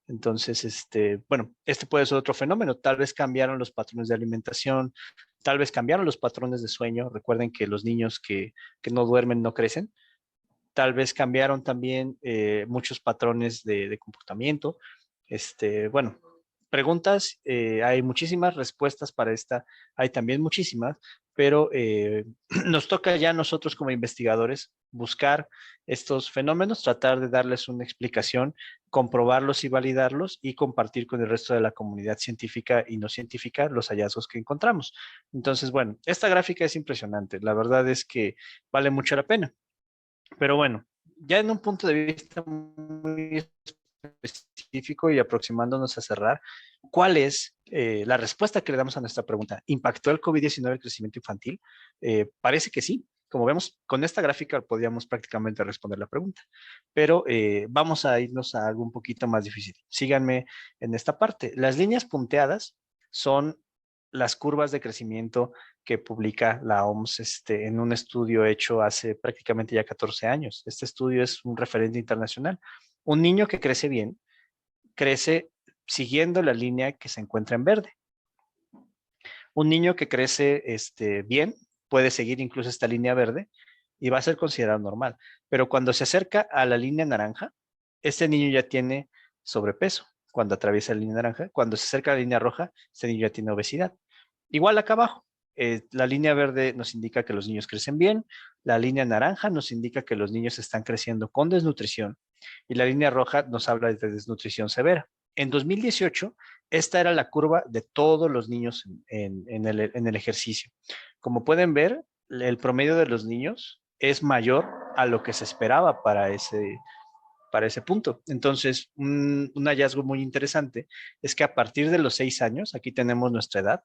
Entonces, bueno, este puede ser otro fenómeno. Tal vez cambiaron los patrones de alimentación, tal vez cambiaron los patrones de sueño. Recuerden que los niños que no duermen no crecen. Tal vez cambiaron también muchos patrones de comportamiento. Bueno, preguntas, hay muchísimas respuestas para esta, hay también muchísimas, pero nos toca ya a nosotros como investigadores buscar estos fenómenos, tratar de darles una explicación, comprobarlos y validarlos y compartir con el resto de la comunidad científica y no científica los hallazgos que encontramos. Entonces, bueno, esta gráfica es impresionante. La verdad es que vale mucho la pena. Pero bueno, ya en un punto de vista muy específico y aproximándonos a cerrar, ¿cuál es la respuesta que le damos a nuestra pregunta? ¿Impactó el COVID-19 el crecimiento infantil? Parece que sí. Como vemos, con esta gráfica podríamos prácticamente responder la pregunta, pero vamos a irnos a algo un poquito más difícil. Síganme en esta parte. Las líneas punteadas son las curvas de crecimiento que publica la OMS en un estudio hecho hace prácticamente ya 14 años. Este estudio es un referente internacional. Un niño que crece bien, crece siguiendo la línea que se encuentra en verde. Un niño que crece bien puede seguir incluso esta línea verde y va a ser considerado normal. Pero cuando se acerca a la línea naranja, este niño ya tiene sobrepeso cuando atraviesa la línea naranja. Cuando se acerca a la línea roja, este niño ya tiene obesidad. Igual acá abajo, la línea verde nos indica que los niños crecen bien, la línea naranja nos indica que los niños están creciendo con desnutrición y la línea roja nos habla de desnutrición severa. En 2018, esta era la curva de todos los niños en el ejercicio. Como pueden ver, el promedio de los niños es mayor a lo que se esperaba para ese punto. Entonces, un hallazgo muy interesante es que a partir de los 6 años, aquí tenemos nuestra edad,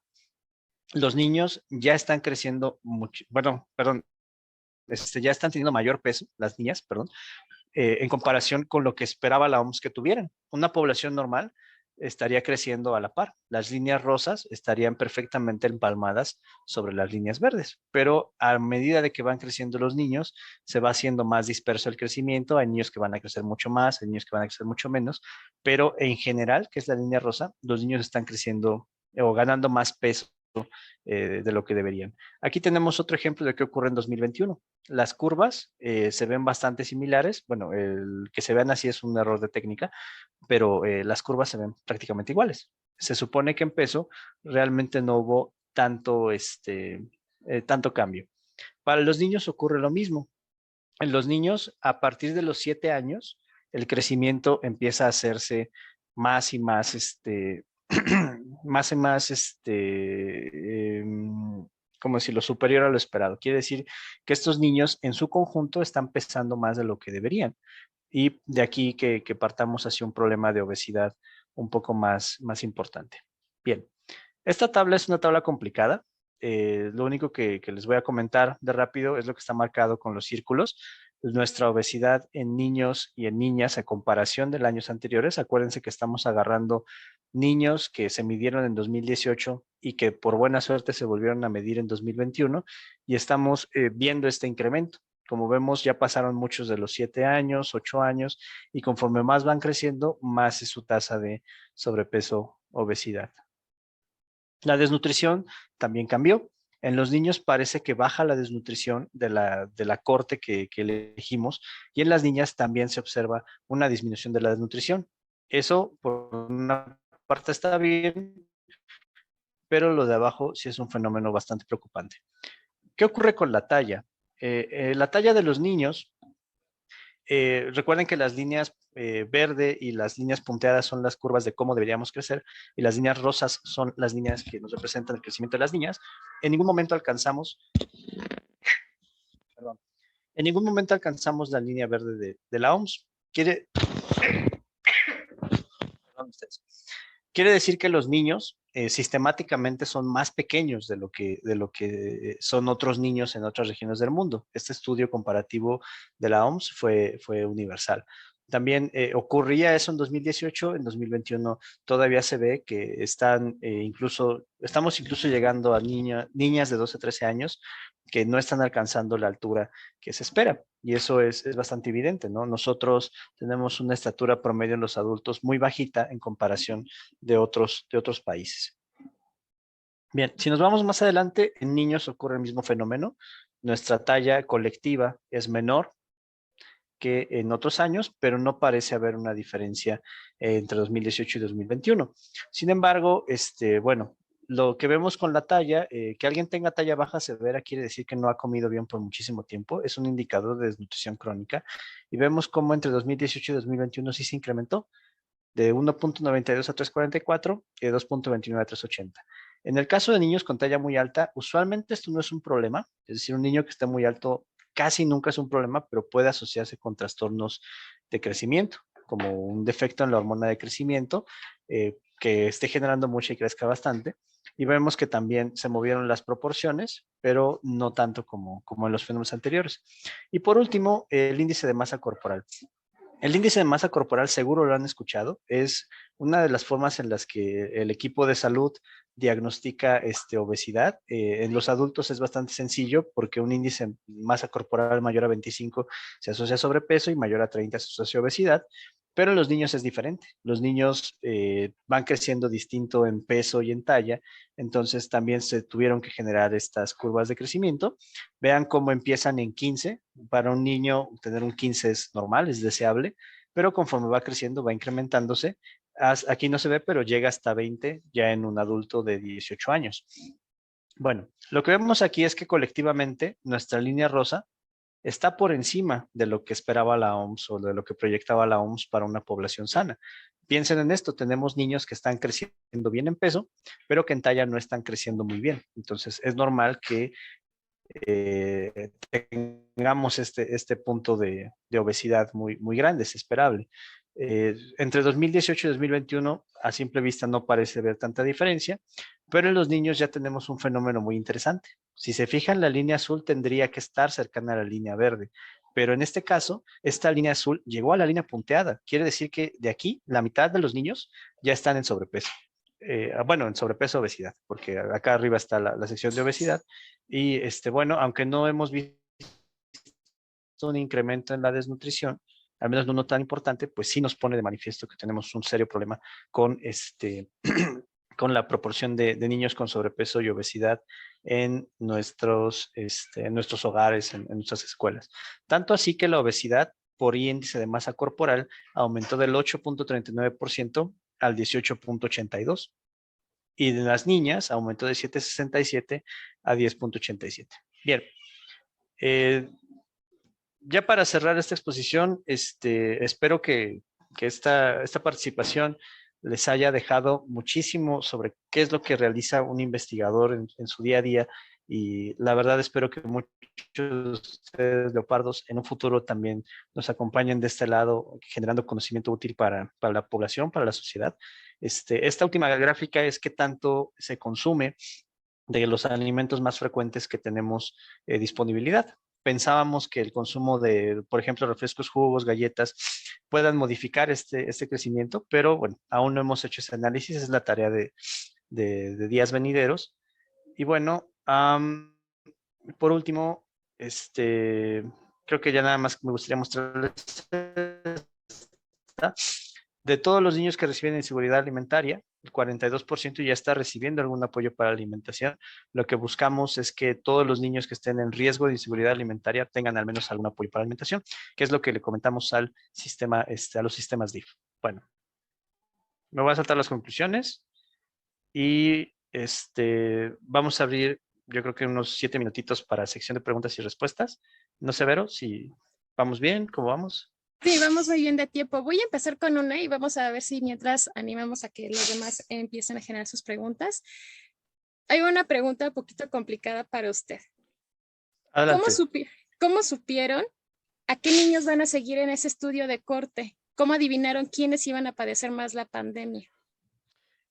los niños ya están creciendo mucho, bueno, perdón, ya están teniendo mayor peso, las niñas, perdón, en comparación con lo que esperaba la OMS que tuvieran. Una población normal estaría creciendo a la par. Las líneas rosas estarían perfectamente empalmadas sobre las líneas verdes, pero a medida de que van creciendo los niños, se va haciendo más disperso el crecimiento. Hay niños que van a crecer mucho más, hay niños que van a crecer mucho menos, pero en general, que es la línea rosa, los niños están creciendo o ganando más peso de lo que deberían. Aquí tenemos otro ejemplo de qué ocurre en 2021. Las curvas se ven bastante similares. Bueno, el que se vean así es un error de técnica, pero las curvas se ven prácticamente iguales. Se supone que en peso realmente no hubo tanto cambio. Para los niños ocurre lo mismo. En los niños, a partir de los 7 años, el crecimiento empieza a hacerse más y más, más y más, como decirlo, superior a lo esperado. Quiere decir que estos niños en su conjunto están pesando más de lo que deberían. Y de aquí que partamos hacia un problema de obesidad un poco más importante. Bien, esta tabla es una tabla complicada. Lo único que les voy a comentar de rápido es lo que está marcado con los círculos. Nuestra obesidad en niños y en niñas a comparación de años anteriores. Acuérdense que estamos agarrando niños que se midieron en 2018 y que por buena suerte se volvieron a medir en 2021 y estamos viendo este incremento. Como vemos, ya pasaron muchos de los 7 años, 8 años y conforme más van creciendo, más es su tasa de sobrepeso, obesidad. La desnutrición también cambió. En los niños parece que baja la desnutrición de la corte que elegimos y en las niñas también se observa una disminución de la desnutrición. Eso por una parte está bien, pero lo de abajo sí es un fenómeno bastante preocupante. ¿Qué ocurre con la talla? La talla de los niños, recuerden que las líneas verde y las líneas punteadas son las curvas de cómo deberíamos crecer y las líneas rosas son las líneas que nos representan el crecimiento de las niñas. En ningún momento alcanzamos, perdón, en ningún momento alcanzamos la línea verde de la OMS. Perdón, quiere decir que los niños sistemáticamente son más pequeños de lo que son otros niños en otras regiones del mundo. Este estudio comparativo de la OMS fue universal. También ocurría eso en 2018, en 2021 todavía se ve que estamos incluso llegando a niñas de 12 a 13 años que no están alcanzando la altura que se espera. Y eso es bastante evidente, ¿no? Nosotros tenemos una estatura promedio en los adultos muy bajita en comparación de otros países. Bien, si nos vamos más adelante, en niños ocurre el mismo fenómeno. Nuestra talla colectiva es menor que en otros años, pero no parece haber una diferencia entre 2018 y 2021. Sin embargo, bueno, lo que vemos con la talla, que alguien tenga talla baja severa quiere decir que no ha comido bien por muchísimo tiempo, es un indicador de desnutrición crónica y vemos cómo entre 2018 y 2021 sí se incrementó de 1.92 a 3.44 y de 2.29 a 3.80. En el caso de niños con talla muy alta, usualmente esto no es un problema, es decir, un niño que esté muy alto casi nunca es un problema, pero puede asociarse con trastornos de crecimiento, como un defecto en la hormona de crecimiento, que esté generando mucho y crezca bastante. Y vemos que también se movieron las proporciones, pero no tanto como en los fenómenos anteriores. Y por último, el índice de masa corporal. El índice de masa corporal, seguro lo han escuchado, es una de las formas en las que el equipo de salud diagnostica obesidad. En los adultos es bastante sencillo porque un índice de masa corporal mayor a 25 se asocia a sobrepeso y mayor a 30 se asocia a obesidad. Pero en los niños es diferente. Los niños van creciendo distinto en peso y en talla, entonces también se tuvieron que generar estas curvas de crecimiento. Vean cómo empiezan en 15. Para un niño tener un 15 es normal, es deseable, pero conforme va creciendo va incrementándose. Aquí no se ve, pero llega hasta 20 ya en un adulto de 18 años. Bueno, lo que vemos aquí es que colectivamente nuestra línea rosa está por encima de lo que esperaba la OMS o de lo que proyectaba la OMS para una población sana. Piensen en esto, tenemos niños que están creciendo bien en peso, pero que en talla no están creciendo muy bien. Entonces es normal que tengamos este punto de obesidad muy grande, es esperable. Entre 2018 y 2021, a simple vista no parece haber tanta diferencia, pero en los niños ya tenemos un fenómeno muy interesante. Si se fijan, la línea azul tendría que estar cercana a la línea verde, pero en este caso, esta línea azul llegó a la línea punteada. Quiere decir que de aquí, la mitad de los niños ya están en sobrepeso. Bueno, en sobrepeso, obesidad, porque acá arriba está la sección de obesidad. Y bueno, aunque no hemos visto un incremento en la desnutrición, al menos no tan importante, pues sí nos pone de manifiesto que tenemos un serio problema con con la proporción de niños con sobrepeso y obesidad en nuestros hogares, en nuestras escuelas. Tanto así que la obesidad por índice de masa corporal aumentó del 8.39% al 18.82%. Y de las niñas aumentó de 7.67 a 10.87. Bien, ya para cerrar esta exposición, espero que esta participación les haya dejado muchísimo sobre qué es lo que realiza un investigador en su día a día, y la verdad espero que muchos de ustedes, leopardos, en un futuro también nos acompañen de este lado, generando conocimiento útil para la población, para la sociedad. Esta última gráfica es qué tanto se consume de los alimentos más frecuentes que tenemos disponibilidad. Pensábamos que el consumo de, por ejemplo, refrescos, jugos, galletas, puedan modificar este crecimiento, pero bueno, aún no hemos hecho ese análisis, es la tarea de días venideros. Y bueno, por último, creo que ya nada más me gustaría mostrarles esta. De todos los niños que reciben inseguridad alimentaria, el 42% ya está recibiendo algún apoyo para alimentación. Lo que buscamos es que todos los niños que estén en riesgo de inseguridad alimentaria tengan al menos algún apoyo para alimentación, que es lo que le comentamos al sistema, a los sistemas DIF. Bueno, me voy a saltar las conclusiones y vamos a abrir, yo creo que unos 7 minutitos para sección de preguntas y respuestas. No sé, Vero, si vamos bien, ¿cómo vamos? Sí, vamos muy bien de tiempo. Voy a empezar con una y vamos a ver si mientras animamos a que los demás empiecen a generar sus preguntas. Hay una pregunta un poquito complicada para usted. Adelante. ¿Cómo supieron a qué niños van a seguir en ese estudio de corte? ¿Cómo adivinaron quiénes iban a padecer más la pandemia?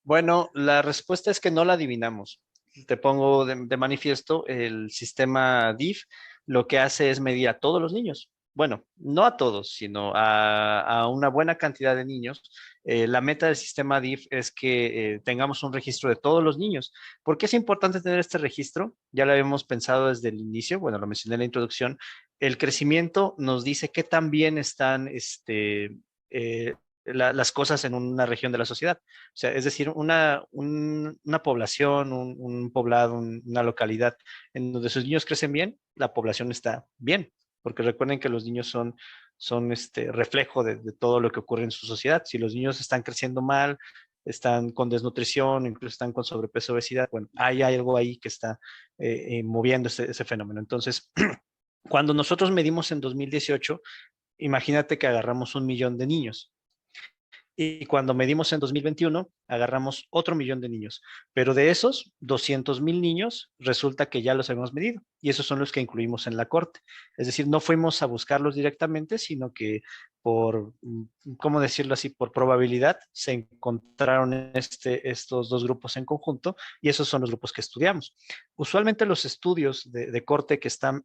Bueno, la respuesta es que no la adivinamos. Te pongo de manifiesto, el sistema DIF lo que hace es medir a todos los niños. Bueno, no a todos, sino a una buena cantidad de niños. La meta del sistema DIF es que tengamos un registro de todos los niños. ¿Por qué es importante tener este registro? Ya lo habíamos pensado desde el inicio, bueno, lo mencioné en la introducción. El crecimiento nos dice qué tan bien están las cosas en una región de la sociedad. O sea, es decir, una población, un poblado, una localidad en donde sus niños crecen bien, la población está bien, porque recuerden que los niños son reflejo de todo lo que ocurre en su sociedad. Si los niños están creciendo mal, están con desnutrición, incluso están con sobrepeso, obesidad, bueno, hay algo ahí que está moviendo ese fenómeno. Entonces, cuando nosotros medimos en 2018, imagínate que agarramos 1 millón de niños. Y cuando medimos en 2021, agarramos otro 1 millón de niños. Pero de esos 200,000 niños, resulta que ya los habíamos medido. Y esos son los que incluimos en la corte. Es decir, no fuimos a buscarlos directamente, sino que por, ¿cómo decirlo así? Por probabilidad, se encontraron estos dos grupos en conjunto y esos son los grupos que estudiamos. Usualmente los estudios de corte que están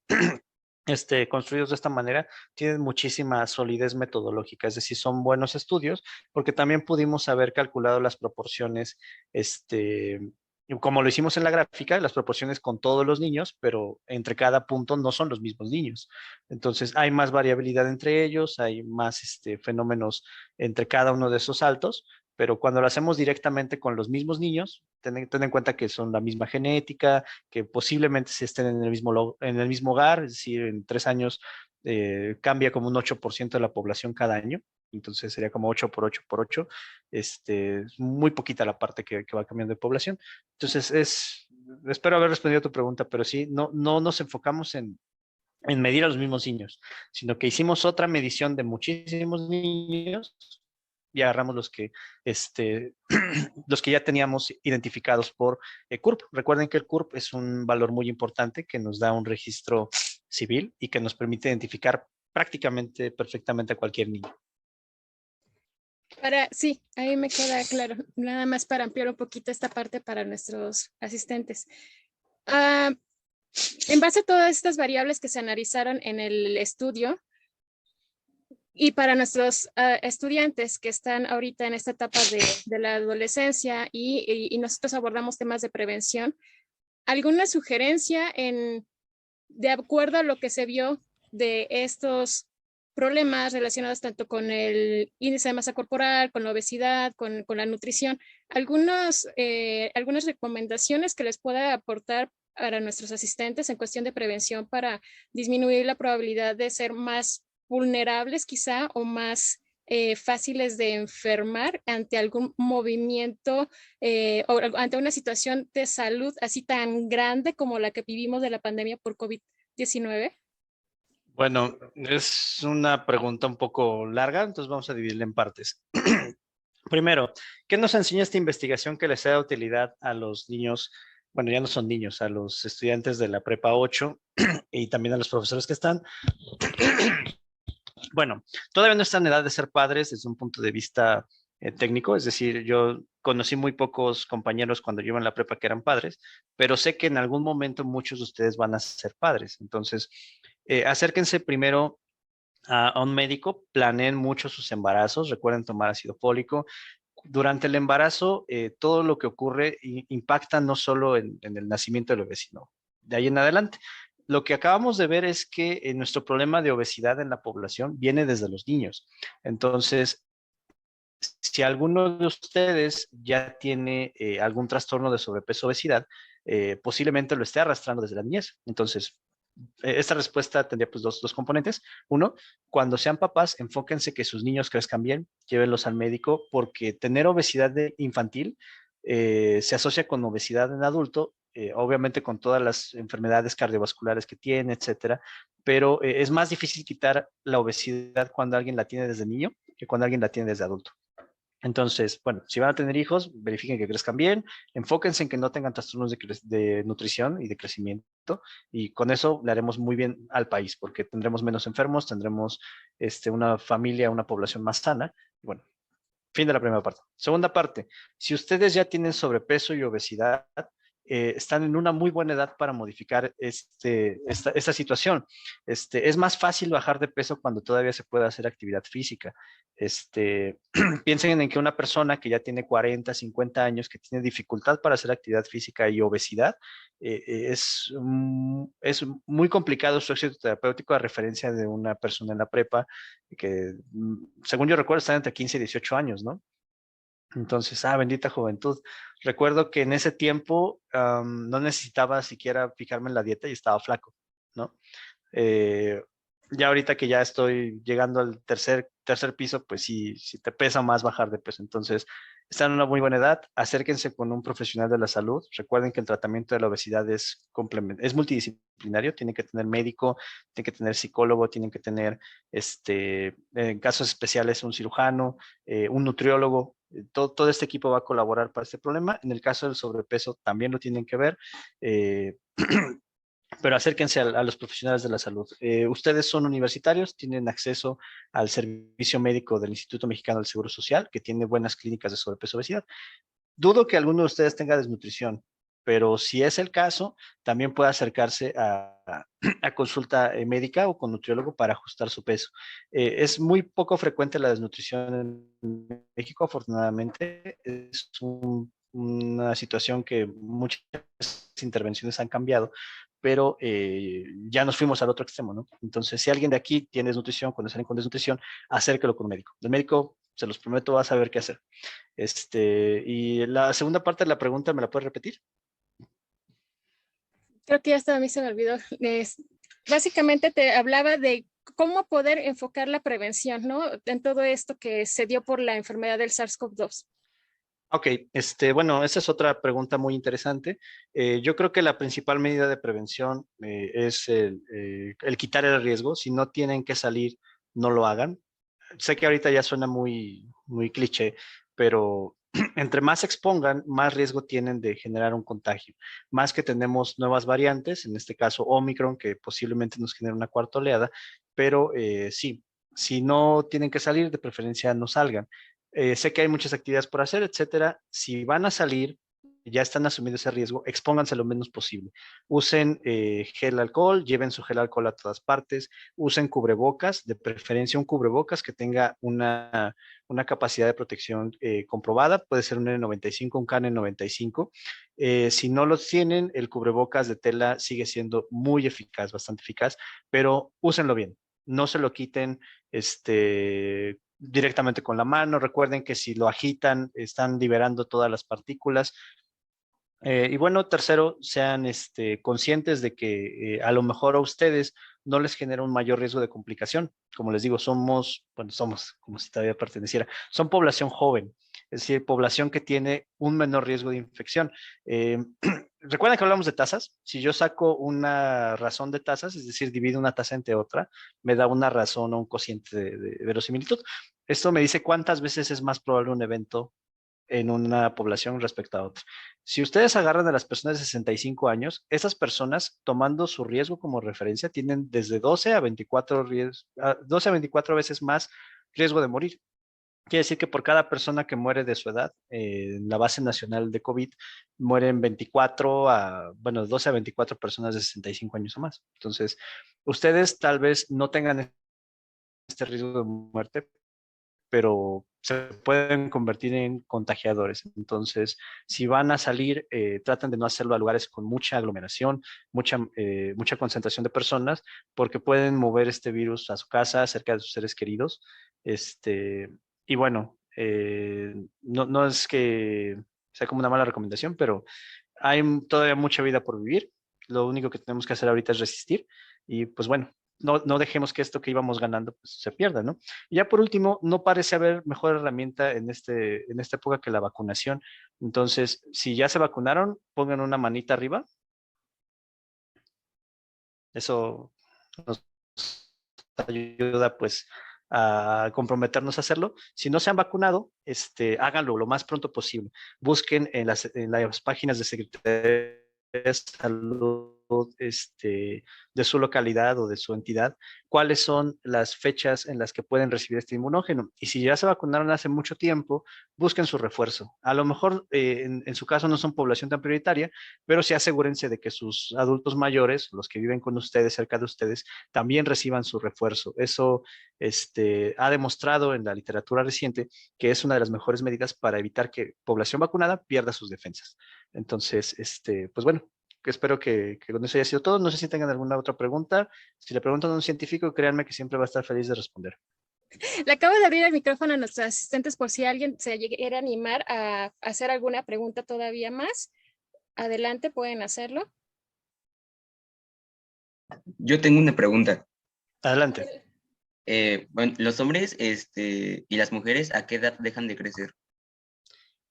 construidos de esta manera, tienen muchísima solidez metodológica, es decir, son buenos estudios porque también pudimos haber calculado las proporciones Y como lo hicimos en la gráfica, las proporciones con todos los niños, pero entre cada punto no son los mismos niños. Entonces hay más variabilidad entre ellos, hay más fenómenos entre cada uno de esos saltos, pero cuando lo hacemos directamente con los mismos niños, ten en cuenta que son la misma genética, que posiblemente se estén en el mismo hogar, es decir, en 3 años cambia como un 8% de la población cada año, entonces sería como 8 por 8 por 8, es muy poquita la parte que va cambiando de población. Entonces, espero haber respondido a tu pregunta, pero sí, no nos enfocamos en medir a los mismos niños, sino que hicimos otra medición de muchísimos niños y agarramos los que ya teníamos identificados por CURP. Recuerden que el CURP es un valor muy importante que nos da un registro civil y que nos permite identificar prácticamente perfectamente a cualquier niño. Sí, ahí me queda claro. Nada más para ampliar un poquito esta parte para nuestros asistentes. En base a todas estas variables que se analizaron en el estudio y para nuestros estudiantes que están ahorita en esta etapa de la adolescencia y nosotros abordamos temas de prevención, ¿alguna sugerencia de acuerdo a lo que se vio de estos problemas relacionados tanto con el índice de masa corporal, con la obesidad, con la nutrición, algunas recomendaciones que les pueda aportar para nuestros asistentes en cuestión de prevención para disminuir la probabilidad de ser más vulnerables quizá o más fáciles de enfermar ante algún movimiento o ante una situación de salud así tan grande como la que vivimos de la pandemia por COVID-19? Bueno, es una pregunta un poco larga, entonces vamos a dividirla en partes. Primero, ¿qué nos enseña esta investigación que les sea de utilidad a los niños? Bueno, ya no son niños, a los estudiantes de la prepa 8 y también a los profesores que están. Bueno, todavía no están en edad de ser padres desde un punto de vista técnico, es decir, yo conocí muy pocos compañeros cuando yo iba en la prepa que eran padres, pero sé que en algún momento muchos de ustedes van a ser padres. Entonces, acérquense primero a un médico, planeen mucho sus embarazos, recuerden tomar ácido fólico. Durante el embarazo, todo lo que ocurre impacta no solo en el nacimiento del bebé, sino de ahí en adelante. Lo que acabamos de ver es que nuestro problema de obesidad en la población viene desde los niños. Entonces, si alguno de ustedes ya tiene algún trastorno de sobrepeso o obesidad, posiblemente lo esté arrastrando desde la niñez. Entonces, esta respuesta tendría pues dos componentes. Uno, cuando sean papás, enfóquense que sus niños crezcan bien, llévenlos al médico, porque tener obesidad infantil se asocia con obesidad en adulto, obviamente con todas las enfermedades cardiovasculares que tiene, etcétera, pero es más difícil quitar la obesidad cuando alguien la tiene desde niño que cuando alguien la tiene desde adulto. Entonces, bueno, si van a tener hijos, verifiquen que crezcan bien, enfóquense en que no tengan trastornos de nutrición y de crecimiento, y con eso le haremos muy bien al país, porque tendremos menos enfermos, tendremos una familia, una población más sana. Bueno, fin de la primera parte. Segunda parte, si ustedes ya tienen sobrepeso y obesidad, están en una muy buena edad para modificar esta situación. Es más fácil bajar de peso cuando todavía se puede hacer actividad física. Piensen en que una persona que ya tiene 40, 50 años, que tiene dificultad para hacer actividad física y obesidad, es muy complicado su éxito terapéutico a referencia de una persona en la prepa que, según yo recuerdo, están entre 15 y 18 años, ¿no? Entonces, bendita juventud. Recuerdo que en ese tiempo no necesitaba siquiera fijarme en la dieta y estaba flaco, ¿no? Eh, ya ahorita que ya estoy llegando al tercer piso, pues sí te pesa más bajar de peso. Entonces, están en una muy buena edad, acérquense con un profesional de la salud. Recuerden que el tratamiento de la obesidad es multidisciplinario, tienen que tener médico, tienen que tener psicólogo, tienen que tener, en casos especiales, un cirujano, un nutriólogo. Todo este equipo va a colaborar para este problema. En el caso del sobrepeso, también lo tienen que ver. Pero acérquense a los profesionales de la salud. Ustedes son universitarios, tienen acceso al servicio médico del Instituto Mexicano del Seguro Social, que tiene buenas clínicas de sobrepeso y obesidad. Dudo que alguno de ustedes tenga desnutrición, pero si es el caso, también puede acercarse a consulta médica o con nutriólogo para ajustar su peso. Es muy poco frecuente la desnutrición en México, afortunadamente. Es un una situación que muchas intervenciones han cambiado, pero ya nos fuimos al otro extremo, ¿no? Entonces, si alguien de aquí tiene desnutrición, cuando salen con desnutrición, acérquelo con un médico. El médico, se los prometo, va a saber qué hacer. Y la segunda parte de la pregunta, ¿me la puedes repetir? Creo que ya hasta a mí se me olvidó. Básicamente te hablaba de cómo poder enfocar la prevención, ¿no? En todo esto que se dio por la enfermedad del SARS-CoV-2. Ok, bueno, esa es otra pregunta muy interesante. Yo creo que la principal medida de prevención es el quitar el riesgo. Si no tienen que salir, no lo hagan. Sé que ahorita ya suena muy, muy cliché, pero entre más se expongan, más riesgo tienen de generar un contagio. Más que tenemos nuevas variantes, en este caso Omicron, que posiblemente nos genere una cuarta oleada, pero sí, si no tienen que salir, de preferencia no salgan. Sé que hay muchas actividades por hacer, etcétera. Si van a salir, ya están asumiendo ese riesgo, expónganse lo menos posible. Usen gel alcohol, lleven su gel alcohol a todas partes, usen cubrebocas, de preferencia un cubrebocas que tenga una capacidad de protección comprobada, puede ser un N95, un KN95. Si no los tienen, el cubrebocas de tela sigue siendo muy eficaz, bastante eficaz, pero úsenlo bien, no se lo quiten directamente con la mano. Recuerden que si lo agitan, están liberando todas las partículas. Y bueno, tercero, sean conscientes de que a lo mejor a ustedes no les genera un mayor riesgo de complicación. Como les digo, somos, como si todavía perteneciera, son población joven, es decir, población que tiene un menor riesgo de infección. Eh, Recuerden que hablamos de tasas. Si yo saco una razón de tasas, es decir, divido una tasa entre otra, me da una razón o un cociente de verosimilitud. Esto me dice cuántas veces es más probable un evento en una población respecto a otra. Si ustedes agarran a las personas de 65 años, esas personas, tomando su riesgo como referencia, tienen desde 12 a 24 veces más riesgo de morir. Quiere decir que por cada persona que muere de su edad, en la base nacional de COVID, mueren 12 a 24 personas de 65 años o más. Entonces, ustedes tal vez no tengan este riesgo de muerte, pero se pueden convertir en contagiadores. Entonces, si van a salir, traten de no hacerlo a lugares con mucha aglomeración, mucha concentración de personas, porque pueden mover este virus a su casa, cerca de sus seres queridos. Y bueno, no es que sea como una mala recomendación, pero hay todavía mucha vida por vivir. Lo único que tenemos que hacer ahorita es resistir. Y pues bueno, no dejemos que esto que íbamos ganando pues, se pierda, ¿no? Y ya por último, no parece haber mejor herramienta en esta época que la vacunación. Entonces, si ya se vacunaron, pongan una manita arriba. Eso nos ayuda pues a comprometernos a hacerlo. Si no se han vacunado, háganlo lo más pronto posible. Busquen en las páginas de Secretaría de Salud de su localidad o de su entidad, cuáles son las fechas en las que pueden recibir este inmunógeno. Y si ya se vacunaron hace mucho tiempo, busquen su refuerzo. A lo mejor en su caso no son población tan prioritaria, pero sí asegúrense de que sus adultos mayores, los que viven con ustedes, cerca de ustedes, también reciban su refuerzo. Eso ha demostrado en la literatura reciente que es una de las mejores medidas para evitar que población vacunada pierda sus defensas. Entonces, pues bueno, espero que con eso haya sido todo. No sé si tengan alguna otra pregunta. Si le preguntan a un científico, créanme que siempre va a estar feliz de responder. Le acabo de abrir el micrófono a nuestros asistentes por si alguien se quiere animar a hacer alguna pregunta todavía más. Adelante, pueden hacerlo. Yo tengo una pregunta. Adelante. Bueno, los hombres y las mujeres, ¿a qué edad dejan de crecer?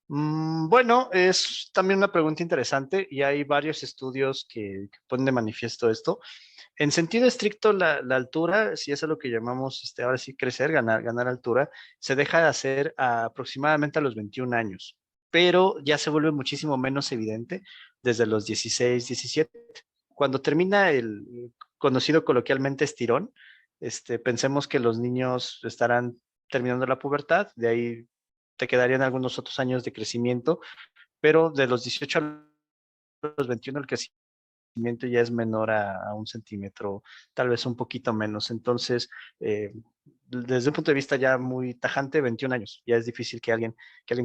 Bueno, es también una pregunta interesante y hay varios estudios que ponen de manifiesto esto. En sentido estricto, la altura, si es a lo que llamamos ahora sí crecer, ganar altura, se deja de hacer aproximadamente a los 21 años, pero ya se vuelve muchísimo menos evidente desde los 16, 17. Cuando termina el conocido coloquialmente estirón, pensemos que los niños estarán terminando la pubertad, de ahí te quedarían algunos otros años de crecimiento, pero de los 18 a los 21 el crecimiento nacimiento ya es menor a 1 centímetro, tal vez un poquito menos. Entonces, desde un punto de vista ya muy tajante, 21 años, ya es difícil que alguien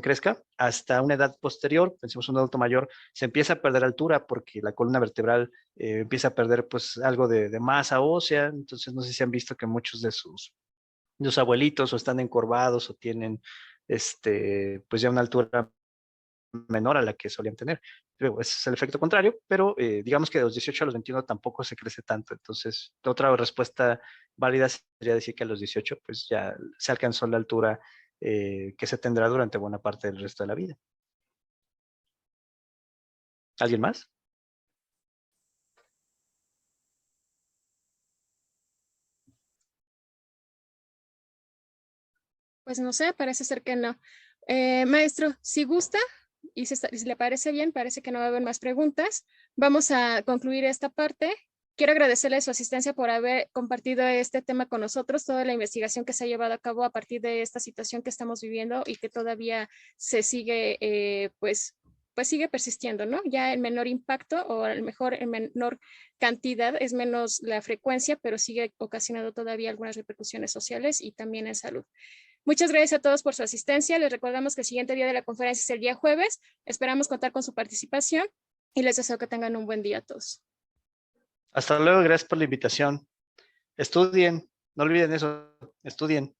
crezca. Hasta una edad posterior, pensemos un adulto mayor, se empieza a perder altura porque la columna vertebral empieza a perder pues algo de masa ósea. Entonces, no sé si han visto que muchos de sus abuelitos o están encorvados o tienen pues ya una altura menor a la que solían tener. Luego, ese es el efecto contrario, pero digamos que de los 18 a los 21 tampoco se crece tanto. Entonces, otra respuesta válida sería decir que a los 18 pues ya se alcanzó la altura que se tendrá durante buena parte del resto de la vida. ¿Alguien más? Pues no sé, parece ser que no. Maestro, si gusta y si le parece bien, parece que no va a haber más preguntas. Vamos a concluir esta parte. Quiero agradecerle su asistencia por haber compartido este tema con nosotros, toda la investigación que se ha llevado a cabo a partir de esta situación que estamos viviendo y que todavía se sigue, pues sigue persistiendo, ¿no? Ya en menor impacto o a lo mejor en menor cantidad, es menos la frecuencia, pero sigue ocasionando todavía algunas repercusiones sociales y también en salud. Muchas gracias a todos por su asistencia. Les recordamos que el siguiente día de la conferencia es el día jueves. Esperamos contar con su participación y les deseo que tengan un buen día a todos. Hasta luego, gracias por la invitación. Estudien, no olviden eso, estudien.